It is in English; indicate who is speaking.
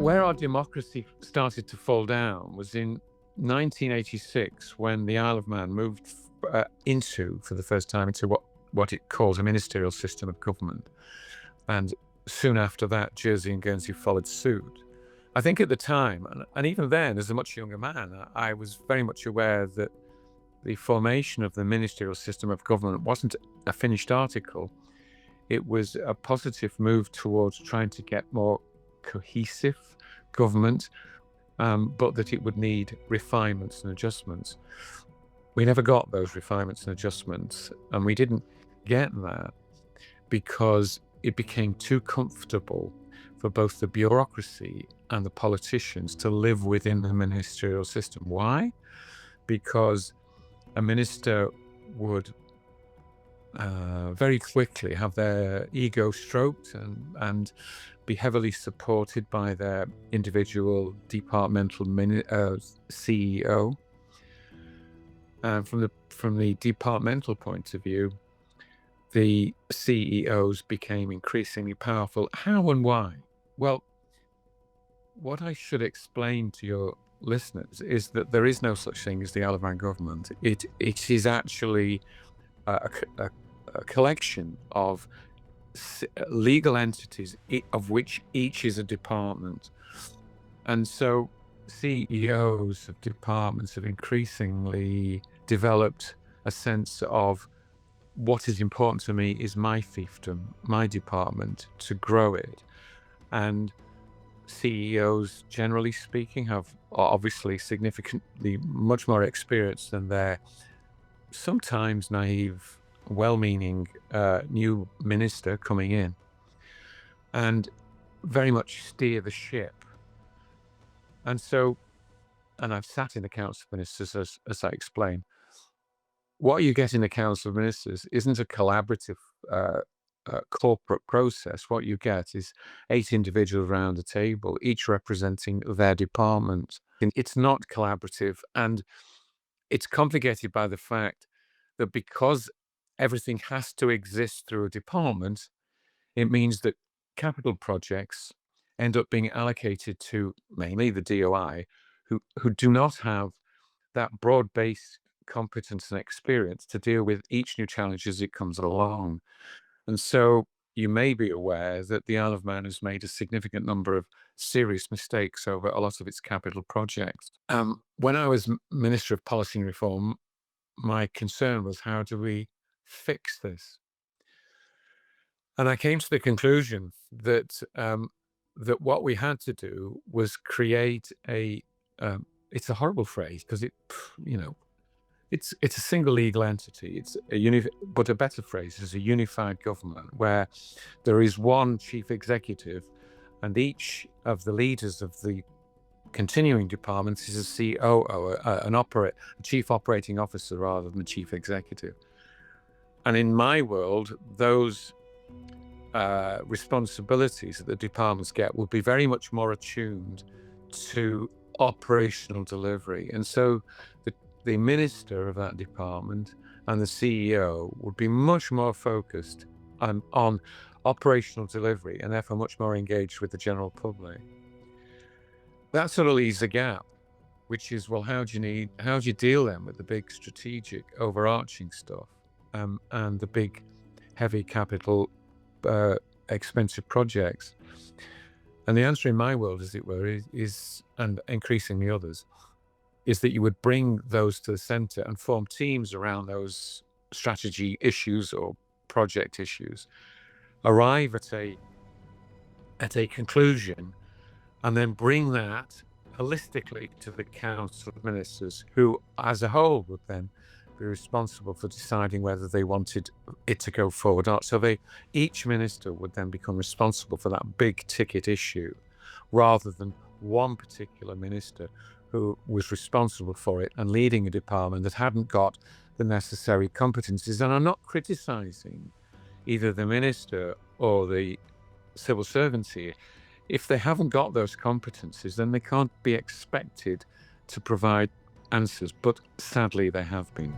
Speaker 1: where our democracy started to fall down was in 1986 when the Isle of Man moved for the first time, into what it calls a ministerial system of government. And soon after that, Jersey and Guernsey followed suit. I think at the time, and even then, as a much younger man, I was very much aware that the formation of the ministerial system of government wasn't a finished article. It was a positive move towards trying to get more cohesive government, but that it would need refinements and adjustments. We never got those refinements and adjustments, and we didn't get that because it became too comfortable for both the bureaucracy and the politicians to live within the ministerial system. Why? Because a minister would very quickly have their ego stroked and be heavily supported by their individual departmental CEO. And from the departmental point of view, the CEOs became increasingly powerful. How and why? Well, what I should explain to your listeners is that there is no such thing as the Isle of Man government. It is actually a collection of legal entities, of which each is a department. And so CEOs of departments have increasingly developed a sense of what is important to me is my fiefdom, my department, to grow it. And CEOs, generally speaking, are obviously significantly much more experience than their sometimes naive, well-meaning new minister coming in, and very much steer the ship. And so, and I've sat in the Council of Ministers, as I explained, what you get in the Council of Ministers isn't a collaborative corporate process. What you get is 8 individuals around a table, each representing their department. And it's not collaborative, and it's complicated by the fact that because everything has to exist through a department, it means that capital projects end up being allocated to mainly the DOI, who do not have that broad-based competence and experience to deal with each new challenge as it comes along. And so you may be aware that the Isle of Man has made a significant number of serious mistakes over a lot of its capital projects. When I was Minister of Policy and Reform, my concern was, how do we fix this? And I came to the conclusion that that what we had to do was create it's a horrible phrase because it's a single legal entity. It's but a better phrase is a unified government where there is one chief executive, and each of the leaders of the continuing departments is a COO, a chief operating officer rather than the chief executive. And in my world, those responsibilities that the departments get will be very much more attuned to operational delivery. And so the minister of that department and the CEO would be much more focused on operational delivery, and therefore much more engaged with the general public. That sort of leaves a gap, which is, well, how do you deal then with the big strategic overarching stuff, and the big heavy capital expensive projects? And the answer in my world, as it were, is and increasingly others, is that you would bring those to the center and form teams around those strategy issues or project issues, arrive at a conclusion, and then bring that holistically to the Council of Ministers, who as a whole would then be responsible for deciding whether they wanted it to go forward or not. So each minister would then become responsible for that big ticket issue, rather than one particular minister who was responsible for it and leading a department that hadn't got the necessary competencies. And I'm not criticizing either the minister or the civil servants here. If they haven't got those competencies, then they can't be expected to provide answers, but sadly they have been.